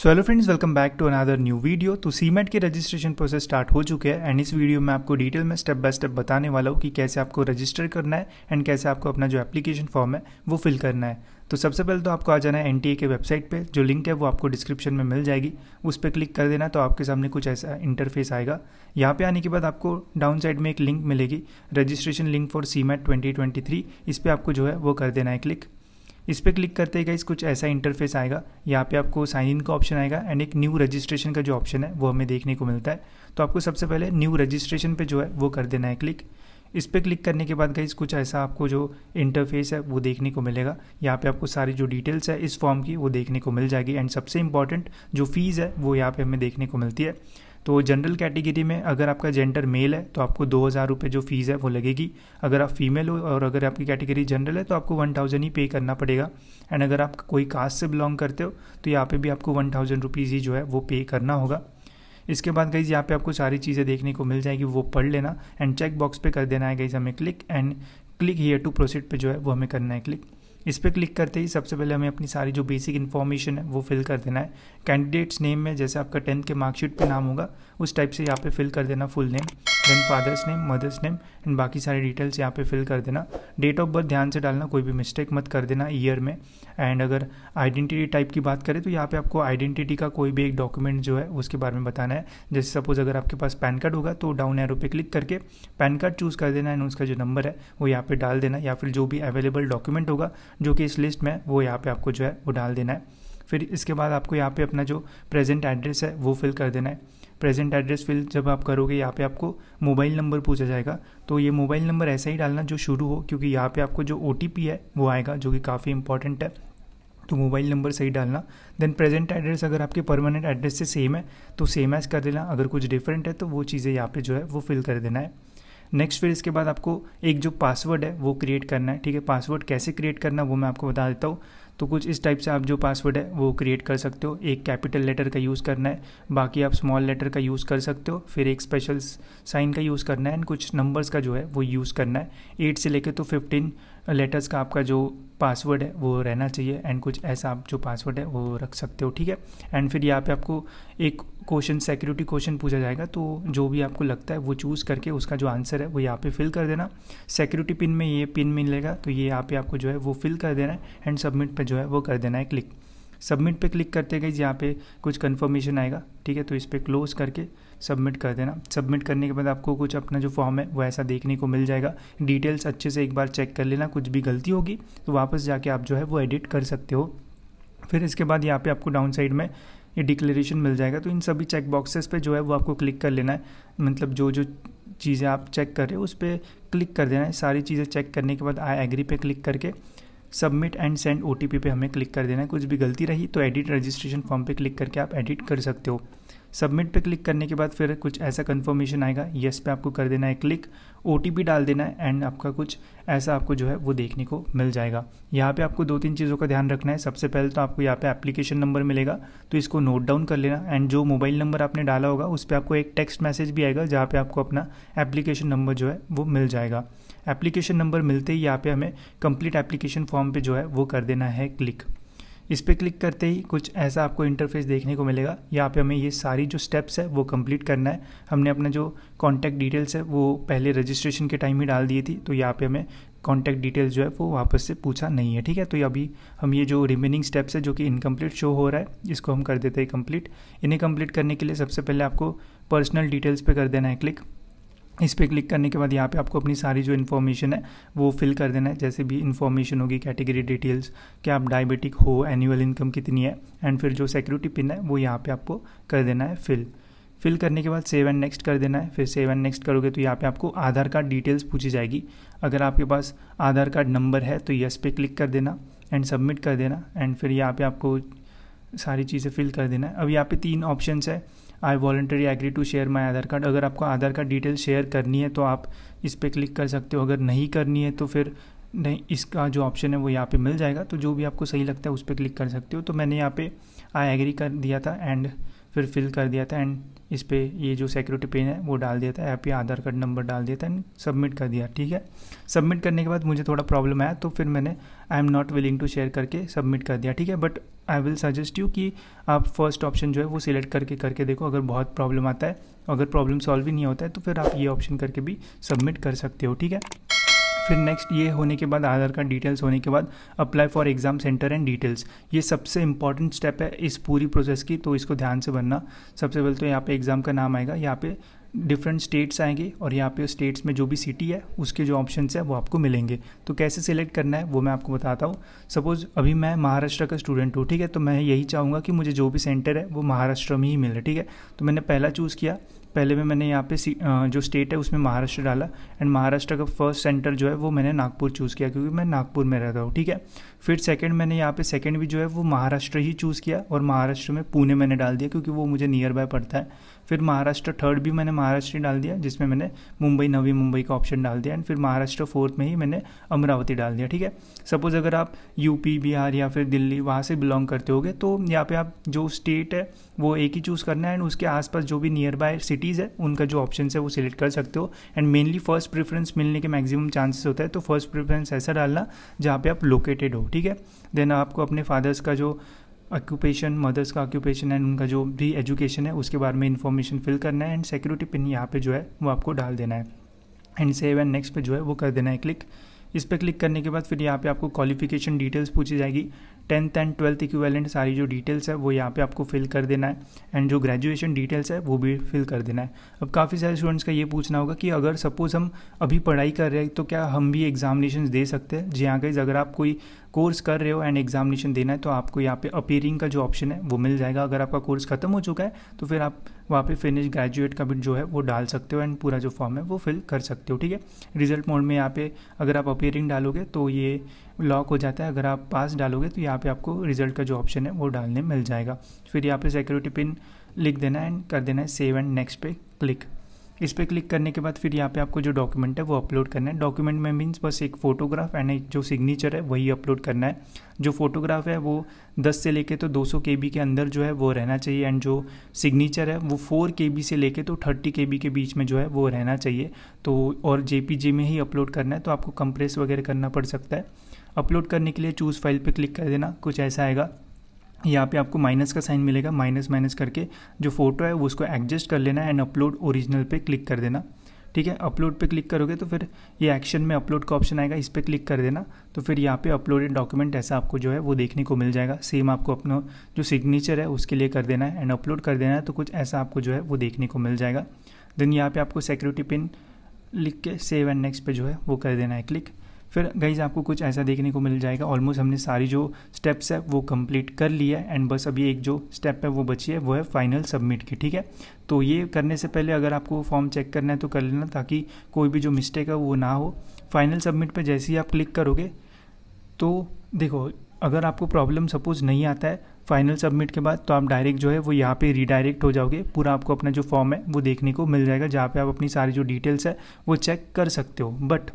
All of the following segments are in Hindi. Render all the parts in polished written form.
So hello friends, welcome back to another new video. तो सीमेट के रजिस्ट्रेशन प्रोसेस स्टार्ट हो चुके हैं एंड इस वीडियो में आपको डिटेल में स्टेप बाय स्टेप बताने वाला हूँ कि कैसे आपको रजिस्टर करना है एंड कैसे आपको अपना जो एप्लीकेशन फॉर्म है वो फिल करना है। तो सबसे पहले तो आपको आ जाना है NTA के वेबसाइट पे, जो लिंक है वो आपको डिस्क्रिप्शन में मिल जाएगी, उस पर क्लिक कर देना। तो आपके सामने कुछ ऐसा इंटरफेस आएगा। यहाँ पे आने के बाद आपको डाउन साइड में एक लिंक मिलेगी, रजिस्ट्रेशन लिंक फॉर सीमेट 2023। इस पर आपको जो है वो कर देना है क्लिक। इस पर क्लिक करते ही गाइस कुछ ऐसा इंटरफेस आएगा। यहाँ पे आपको साइन इन का ऑप्शन आएगा एंड एक न्यू रजिस्ट्रेशन का जो ऑप्शन है वो हमें देखने को मिलता है। तो आपको सबसे पहले न्यू रजिस्ट्रेशन पे जो है वो कर देना है क्लिक। इस पर क्लिक करने के बाद गाइस कुछ ऐसा आपको जो इंटरफेस है वो देखने को मिलेगा। यहाँ पे आपको सारी जो डिटेल्स है इस फॉर्म की वो देखने को मिल जाएगी एंड सबसे इंपॉर्टेंट जो फीस है वो यहाँ पे हमें देखने को मिलती है। तो जनरल कैटेगरी में अगर आपका जेंडर मेल है तो आपको 2000 रुपये जो फीस है वो लगेगी। अगर आप फीमेल हो और अगर आपकी कैटेगरी जनरल है तो आपको 1000 ही पे करना पड़ेगा। एंड अगर आप कोई कास्ट से बिलोंग करते हो तो यहाँ पे भी आपको 1000 रुपीज़ ही जो है वो पे करना होगा। इसके बाद गाइज यहाँ पे आपको सारी चीज़ें देखने को मिल जाएगी, वो पढ़ लेना एंड चेक बॉक्स पे कर देना है गाइज हमें click and click here to proceed पे जो है वो हमें करना है क्लिक। इस पर क्लिक करते ही सबसे पहले हमें अपनी सारी जो बेसिक इन्फॉर्मेशन है वो फिल कर देना है। कैंडिडेट्स नेम में जैसे आपका 10th के मार्कशीट पे नाम होगा उस टाइप से यहाँ पे फिल कर देना full name, then father's name, mother's name and बाकी सारी डिटेल्स यहाँ पे फिल कर देना। डेट ऑफ बर्थ ध्यान से डालना, कोई भी मिस्टेक मत कर देना ईयर में। एंड अगर आइडेंटिटी टाइप की बात करें तो यहाँ पे आपको आइडेंटिटी का कोई भी एक डॉक्यूमेंट जो है उसके बारे में बताना है। जैसे सपोज अगर आपके पास पैन कार्ड होगा तो डाउन एरो पे क्लिक करके पैन कार्ड चूज़ कर देना एंड उसका जो नंबर है वो यहाँ पे डाल देना, या फिर जो भी अवेलेबल डॉक्यूमेंट होगा जो कि इस लिस्ट में वो यहाँ पे आपको जो है वो डाल देना है। फिर इसके बाद आपको यहाँ पे अपना जो प्रेजेंट एड्रेस है वो फिल कर देना है। प्रेजेंट एड्रेस फिल जब आप करोगे यहाँ पे आपको मोबाइल नंबर पूछा जाएगा, तो ये मोबाइल नंबर ऐसा ही डालना जो शुरू हो, क्योंकि यहाँ पे आपको जो OTP है वो आएगा जो कि काफ़ी इंपॉर्टेंट है, तो मोबाइल नंबर सही डालना। देन प्रेजेंट एड्रेस अगर आपके परमानेंट एड्रेस से सेम है तो सेम एज कर देना, अगर कुछ डिफरेंट है तो वो चीज़ें यहाँ पे जो है वो फिल कर देना है। नेक्स्ट फिर इसके बाद आपको एक जो पासवर्ड है वो क्रिएट करना है। ठीक है, पासवर्ड कैसे क्रिएट करना वो मैं आपको बता देता हूँ। तो कुछ इस टाइप से आप जो पासवर्ड है वो क्रिएट कर सकते हो। एक कैपिटल लेटर का यूज़ करना है, बाकी आप स्मॉल लेटर का यूज़ कर सकते हो, फिर एक स्पेशल साइन का यूज़ करना है एंड कुछ नंबर्स का जो है वो यूज़ करना है। 8 से लेकर तो 15 लेटर्स का आपका जो पासवर्ड है वो रहना चाहिए एंड कुछ ऐसा आप जो पासवर्ड है वो रख सकते हो। ठीक है, एंड फिर यहाँ पे आपको एक क्वेश्चन, सिक्योरिटी क्वेश्चन पूछा जाएगा, तो जो भी आपको लगता है वो चूज़ करके उसका जो आंसर है वो यहाँ पे फिल कर देना। सिक्योरिटी पिन में ये पिन मिलेगा तो ये यहाँ पे आपको जो है वो फिल कर देना है एंड सबमिट पे जो है वो कर देना है क्लिक। सबमिट पे क्लिक करते गए यहाँ पे कुछ कंफर्मेशन आएगा। ठीक है, तो इस पर क्लोज करके सबमिट कर देना। सबमिट करने के बाद आपको कुछ अपना जो फॉर्म है वो ऐसा देखने को मिल जाएगा। डिटेल्स अच्छे से एक बार चेक कर लेना, कुछ भी गलती होगी तो वापस जाके आप जो है वो एडिट कर सकते हो। फिर इसके बाद यहाँ पे आपको डाउन साइड में ये डिक्लेरेशन मिल जाएगा, तो इन सभी चेक बॉक्सेस पे जो है वो आपको क्लिक कर लेना है। मतलब जो जो चीज़ें आप चेक कर रहे हो उस पर क्लिक कर देना है। सारी चीज़ें चेक करने के बाद आई एग्री पे क्लिक करके सबमिट एंड सेंड OTP पे हमें क्लिक कर देना है। कुछ भी गलती रही तो एडिट रजिस्ट्रेशन फॉर्म पे क्लिक करके आप एडिट कर सकते हो। सबमिट पे क्लिक करने के बाद फिर कुछ ऐसा कंफर्मेशन आएगा, येस पे आपको कर देना है क्लिक, OTP डाल देना है एंड आपका कुछ ऐसा आपको जो है वो देखने को मिल जाएगा। यहाँ पे आपको 2-3 चीज़ों का ध्यान रखना है। सबसे पहले तो आपको यहाँ पे एप्लीकेशन नंबर मिलेगा, तो इसको नोट डाउन कर लेना एंड जो मोबाइल नंबर आपने डाला होगा उस पर आपको एक टेक्स्ट मैसेज भी आएगा जहाँ पे आपको अपना एप्लीकेशन नंबर जो है वो मिल जाएगा। एप्लीकेशन नंबर मिलते ही यहाँ पे हमें कंप्लीट एप्लीकेशन फॉर्म पे जो है वो कर देना है क्लिक। इस पर क्लिक करते ही कुछ ऐसा आपको इंटरफेस देखने को मिलेगा। यहाँ पे हमें ये सारी जो स्टेप्स है वो कंप्लीट करना है। हमने अपना जो कॉन्टैक्ट डिटेल्स है वो पहले रजिस्ट्रेशन के टाइम ही डाल दी थी, तो यहाँ पे हमें कॉन्टैक्ट डिटेल्स जो है वो वापस से पूछा नहीं है। ठीक है, तो अभी हम ये जो रिमेनिंग स्टेप्स है जो कि इनकम्प्लीट शो हो रहा है इसको हम कर देते हैं कंप्लीट। इन्हें कंप्लीट करने के लिए सबसे पहले आपको पर्सनल डिटेल्स पे कर देना है क्लिक। इस पर क्लिक करने के बाद यहाँ पे आपको अपनी सारी जो इन्फॉर्मेशन है वो फिल कर देना है। जैसे भी इन्फॉर्मेशन होगी, कैटेगरी डिटेल्स, क्या आप डायबिटिक हो, एनुअल इनकम कितनी है एंड फिर जो सिक्योरिटी पिन है वो यहाँ पे आपको कर देना है फिल करने के बाद सेव एंड नेक्स्ट कर देना है। फिर सेव एंड नेक्स्ट करोगे तो यहाँ पे आपको आधार कार्ड डिटेल्स पूछी जाएगी। अगर आपके पास आधार कार्ड नंबर है तो यस पे क्लिक कर देना एंड सबमिट कर देना एंड फिर यहाँ पे आपको सारी चीज़ें फिल कर देना है। अब यहाँ पे 3 ऑप्शंस है, I voluntary agree to share my Aadhaar card. अगर आपको आधार कार्ड डिटेल शेयर करनी है तो आप इस पर क्लिक कर सकते हो, अगर नहीं करनी है तो फिर नहीं, इसका जो ऑप्शन है वो यहाँ पे मिल जाएगा। तो जो भी आपको सही लगता है उस पर क्लिक कर सकते हो। तो मैंने यहाँ पे आई एग्री कर दिया था एंड फिर फिल कर दिया था एंड इस पे ये जो सिक्योरिटी पिन है वो डाल दिया था, यहाँ पे आधार कार्ड नंबर डाल दिया था एंड सबमिट कर दिया। ठीक है, सबमिट करने के बाद मुझे थोड़ा प्रॉब्लम आया तो फिर मैंने I am not willing to share करके सबमिट कर दिया। ठीक है, but I will suggest you कि आप फर्स्ट ऑप्शन जो है वो सिलेक्ट करके देखो। अगर बहुत प्रॉब्लम आता है, अगर प्रॉब्लम सॉल्व ही नहीं होता है तो फिर आप ये ऑप्शन करके भी सबमिट कर सकते हो। ठीक है, फिर नेक्स्ट ये होने के बाद आधार कार्ड डिटेल्स होने के बाद apply for exam centre and details, ये सबसे इंपॉर्टेंट स्टेप है इस पूरी प्रोसेस की, तो इसको ध्यान से बनना। सबसे पहले तो यहाँ पे एग्ज़ाम का नाम आएगा, यहाँ पे डिफरेंट स्टेट्स आएंगे और यहाँ पे स्टेट्स में जो भी सिटी है उसके जो ऑप्शंस है वो आपको मिलेंगे। तो कैसे सिलेक्ट करना है वो मैं आपको बताता हूँ। सपोज़ अभी मैं महाराष्ट्र का स्टूडेंट हूँ, ठीक है, तो मैं यही चाहूँगा कि मुझे जो भी सेंटर है वो महाराष्ट्र में ही मिले। ठीक है, तो मैंने पहला चूज़ किया, पहले में मैंने यहाँ पे जो स्टेट है उसमें महाराष्ट्र डाला एंड महाराष्ट्र का फर्स्ट सेंटर जो है वो मैंने नागपुर चूज़ किया क्योंकि मैं नागपुर में रहता हूँ। ठीक है, फिर सेकंड मैंने यहाँ पे सेकंड भी जो है वो महाराष्ट्र ही चूज़ किया और महाराष्ट्र में पुणे मैंने डाल दिया क्योंकि वो मुझे नियर बाय पड़ता है। फिर महाराष्ट्र थर्ड भी मैंने महाराष्ट्र ही डाल दिया जिसमें मैंने मुंबई, नवी मुंबई का ऑप्शन डाल दिया एंड फिर महाराष्ट्र फोर्थ में ही मैंने अमरावती डाल दिया। ठीक है, सपोज़ अगर आप यूपी, बिहार या फिर दिल्ली वहाँ से बिलोंग करते होगे तो यहाँ पे आप जो स्टेट है वो एक ही चूज़ करना है एंड उसके आसपास जो भी नियर बाय सिटीज़ है उनका जो ऑप्शन है वो सिलेक्ट कर सकते हो। एंड मेनली फर्स्ट प्रेफरेंस मिलने के मैक्सिमम चांसेस होता है, तो फर्स्ट प्रेफरेंस ऐसा डालना जहाँ पे आप लोकेटेड हो। ठीक है, देन आपको अपने फादर्स का जो ऑक्यूपेशन, मदर्स का ऑक्यूपेशन एंड उनका जो भी एजुकेशन है उसके बारे में इन्फॉर्मेशन फिल करना है एंड सिक्योरिटी पिन यहाँ पे जो है वो आपको डाल देना है एंड सेव एंड नेक्स्ट पे जो है वो कर देना है क्लिक। इस पर क्लिक करने के बाद फिर यहाँ पे आपको क्वालिफिकेशन डिटेल्स पूछी जाएगी, 10th एंड 12th इक्विवेलेंट सारी जो डिटेल्स है वो यहाँ पे आपको फिल कर देना है एंड जो ग्रेजुएशन डिटेल्स है वो भी फिल कर देना है। अब काफ़ी सारे स्टूडेंट्स का ये पूछना होगा कि अगर सपोज़ हम अभी पढ़ाई कर रहे हैं तो क्या हम भी एग्जामिनेशन दे सकते हैं? जी हाँ गाइस, अगर आप कोई कोर्स कर रहे हो एंड एग्जामिनेशन देना है तो आपको यहाँ पे अपीयरिंग का जो ऑप्शन है वो मिल जाएगा। अगर आपका कोर्स खत्म हो चुका है तो फिर आप वहाँ पे फिनिश ग्रेजुएट का भी जो है वो डाल सकते हो एंड पूरा जो फॉर्म है वो फिल कर सकते हो। ठीक है, रिजल्ट मोड में यहाँ पे अगर आप अपीयरिंग डालोगे तो ये लॉक हो जाता है, अगर आप पास डालोगे तो यहाँ पे आपको रिजल्ट का जो ऑप्शन है वो डालने मिल जाएगा। फिर यहाँ पे सिक्योरिटी पिन लिख देना एंड कर देना है सेव एंड नेक्स्ट पे क्लिक। इस पर क्लिक करने के बाद फिर यहाँ पे आपको जो डॉक्यूमेंट है वो अपलोड करना है। डॉक्यूमेंट में मीन्स बस एक फ़ोटोग्राफ एंड एक जो सिग्नेचर है वही अपलोड करना है। जो फोटोग्राफ है वो 10 से लेके तो 200 KB के अंदर जो है वो रहना चाहिए एंड जो सिग्नेचर है वो 4 KB से लेके तो 30 KB के बीच में जो है वो रहना चाहिए। तो और JPG में ही अपलोड करना है, तो आपको कंप्रेस वगैरह करना पड़ सकता है। अपलोड करने के लिए चूज़ फाइल पे क्लिक कर देना, कुछ ऐसा आएगा। यहाँ पे आपको माइनस का साइन मिलेगा, माइनस करके जो फोटो है वो उसको एडजस्ट कर लेना एंड अपलोड ओरिजिनल पे क्लिक कर देना। ठीक है, अपलोड पे क्लिक करोगे तो फिर ये एक्शन में अपलोड का ऑप्शन आएगा, इस पर क्लिक कर देना। तो फिर यहाँ पे अपलोडेड डॉक्यूमेंट ऐसा आपको जो है वो देखने को मिल जाएगा। सेम आपको अपना जो सिग्नेचर है उसके लिए कर देना है एंड अपलोड कर देना है, तो कुछ ऐसा आपको जो है वो देखने को मिल जाएगा। देन यहाँ पे आपको सिक्योरिटी पिन लिख के सेव एंड नेक्स्ट पे जो है वो कर देना है क्लिक। फिर गाइज आपको कुछ ऐसा देखने को मिल जाएगा। ऑलमोस्ट हमने सारी जो स्टेप्स है वो कंप्लीट कर लिया है एंड बस अभी एक जो स्टेप है वो बची है, वो है फाइनल सबमिट की। ठीक है, तो ये करने से पहले अगर आपको फॉर्म चेक करना है तो कर लेना, ताकि कोई भी जो मिस्टेक है वो ना हो। फाइनल सबमिट पे जैसे ही आप क्लिक करोगे तो देखो, अगर आपको प्रॉब्लम सपोज नहीं आता है फाइनल सबमिट के बाद तो आप डायरेक्ट जो है वो यहाँ पे रीडायरेक्ट हो जाओगे। पूरा आपको अपना जो फॉर्म है वो देखने को मिल जाएगा, जहाँ पे आप अपनी सारी जो डिटेल्स है वो चेक कर सकते हो। बट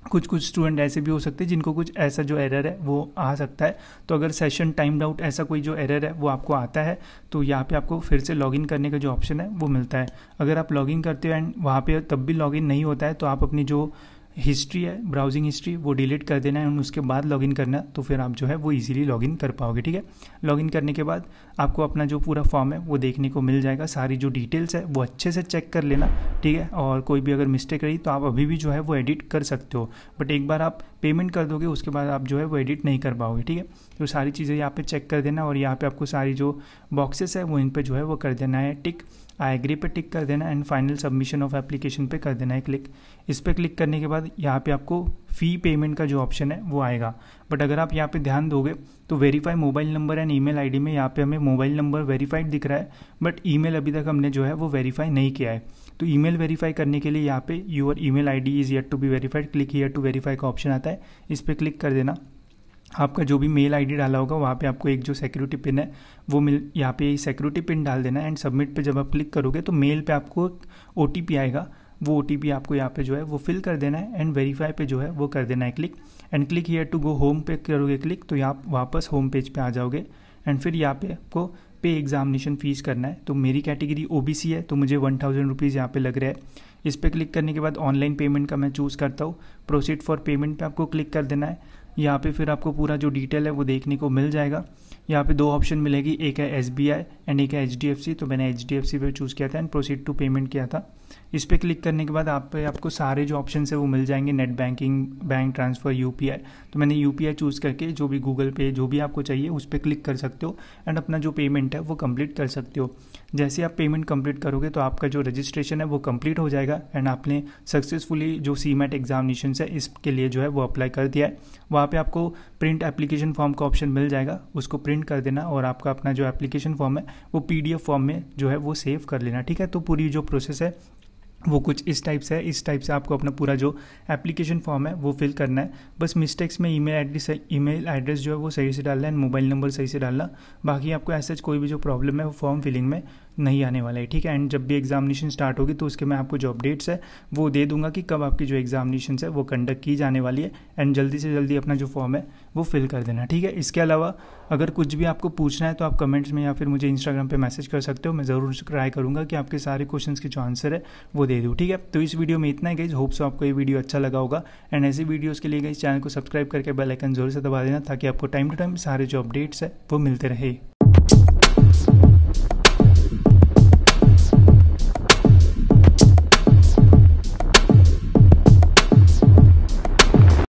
कुछ स्टूडेंट ऐसे भी हो सकते हैं जिनको कुछ ऐसा जो एरर है वो आ सकता है। तो अगर सेशन टाइम्ड आउट ऐसा कोई जो एरर है वो आपको आता है तो यहाँ पे आपको फिर से लॉगिन करने का जो ऑप्शन है वो मिलता है। अगर आप लॉगिन करते हो एंड वहाँ पे तब भी लॉगिन नहीं होता है तो आप अपनी जो हिस्ट्री है, ब्राउजिंग हिस्ट्री, वो डिलीट कर देना है और उसके बाद लॉगिन करना, तो फिर आप जो है वो इजीली लॉगिन कर पाओगे। ठीक है, लॉगिन करने के बाद आपको अपना जो पूरा फॉर्म है वो देखने को मिल जाएगा। सारी जो डिटेल्स है वो अच्छे से चेक कर लेना, ठीक है, और कोई भी अगर मिस्टेक रही तो आप अभी भी जो है वो एडिट कर सकते हो। बट एक बार आप पेमेंट कर दोगे उसके बाद आप जो है वो एडिट नहीं कर पाओगे। ठीक है, तो सारी चीज़ें यहाँ पे चेक कर देना और यहाँ पे आपको सारी जो बॉक्सेस है वो इन पे जो है वो कर देना है टिक। आई एग्री पे टिक कर देना and final submission of application पे कर देना है क्लिक। इस पर क्लिक करने के बाद यहाँ पे आपको फ़ी पेमेंट का जो ऑप्शन है वो आएगा। बट अगर आप यहाँ पे ध्यान दोगे तो verify mobile number and email ID में यहाँ पे हमें मोबाइल नंबर वेरीफाइड दिख रहा है, बट ईमेल अभी तक हमने जो है वो वेरीफाई नहीं किया है। तो ईमेल वेरीफाई करने के लिए यहाँ पे your email ID is yet to be verified, click here to verify का ऑप्शन आता है, इस पर क्लिक कर देना। आपका जो भी मेल आईडी डाला होगा वहाँ पे आपको एक जो सिक्योरिटी पिन है वो यहाँ पे सिक्योरिटी पिन डाल देना एंड सबमिट पे जब आप क्लिक करोगे तो मेल पे आपको OTP आएगा, वो OTP आपको यहाँ पे जो है वो फिल कर देना है एंड वेरीफाई पे जो है वो कर देना है click. And click here to go home पे करोगे क्लिक तो आप वापस होम पेज पे आ जाओगे एंड फिर यहाँ पे आपको पे एग्जामिनेशन फ़ीस करना है। तो मेरी कैटेगरी ओबीसी है तो मुझे 1000 रुपीज़ यहाँ पे लग रहा है। इस पर क्लिक करने के बाद ऑनलाइन पेमेंट का मैं चूज़ करता हूँ। प्रोसीड फॉर पेमेंट पे आपको क्लिक कर देना है। यहाँ पे फिर आपको पूरा जो डिटेल है वो देखने को मिल जाएगा। यहाँ पे 2 ऑप्शन मिलेगी, एक है SBI एंड एक है HDFC। तो मैंने HDFC पे चूज़ किया था एंड प्रोसीड टू पेमेंट किया था। इस पर क्लिक करने के बाद आपको सारे जो ऑप्शन है वो मिल जाएंगे, net banking, bank transfer, UPI। तो मैंने UPI चूज़ करके जो भी गूगल पे जो भी आपको चाहिए उस पर क्लिक कर सकते हो एंड अपना जो पेमेंट है वो कंप्लीट कर सकते हो। जैसे आप पेमेंट कंप्लीट करोगे तो आपका जो रजिस्ट्रेशन है वो कंप्लीट हो जाएगा एंड आपने सक्सेसफुली जो CMAT एग्जामिनेशन है इसके लिए जो है वो अप्लाई कर दिया है। वहाँ पे आपको प्रिंट एप्लीकेशन फॉर्म का ऑप्शन मिल जाएगा, उसको प्रिंट कर देना और आपका अपना जो एप्लीकेशन फॉर्म है वो PDF फॉर्म में जो है वो सेव कर लेना। ठीक है, तो पूरी जो प्रोसेस है वो कुछ इस टाइप से है। इस टाइप से आपको अपना पूरा जो एप्लीकेशन फॉर्म है वो फिल करना है। बस मिस्टेक्स में ईमेल एड्रेस जो है वो सही से डालना है, मोबाइल नंबर सही से डालना। बाकी आपको ऐसा कोई भी जो प्रॉब्लम है वो फॉर्म फिलिंग में नहीं आने वाला है। ठीक है, एंड जब भी एग्जामिनेशन स्टार्ट होगी तो उसके मैं आपको जो अपडेट्स है वो दे दूंगा कि कब आपकी जो एग्जामिनेशन है वो कंडक्ट की जाने वाली है एंड जल्दी से जल्दी अपना जो फॉर्म है वो फिल कर देना। ठीक है, इसके अलावा अगर कुछ भी आपको पूछना है तो आप कमेंट्स में या फिर मुझे इंस्टाग्राम पे मैसेज कर सकते हो। मैं ज़रूर ट्राई करूँगा कि आपके सारे क्वेश्चंस के जो आंसर है वो दे दूँ। ठीक है, तो इस वीडियो में इतना ही गाइस। होप सो आपको ये वीडियो अच्छा लगा होगा एंड ऐसी वीडियोज़ के लिए गाइस चैनल को सब्सक्राइब करके बेल आइकन जरूर से दबा देना ताकि आपको टाइम टू टाइम सारे जो अपडेट्स है वो मिलते रहे।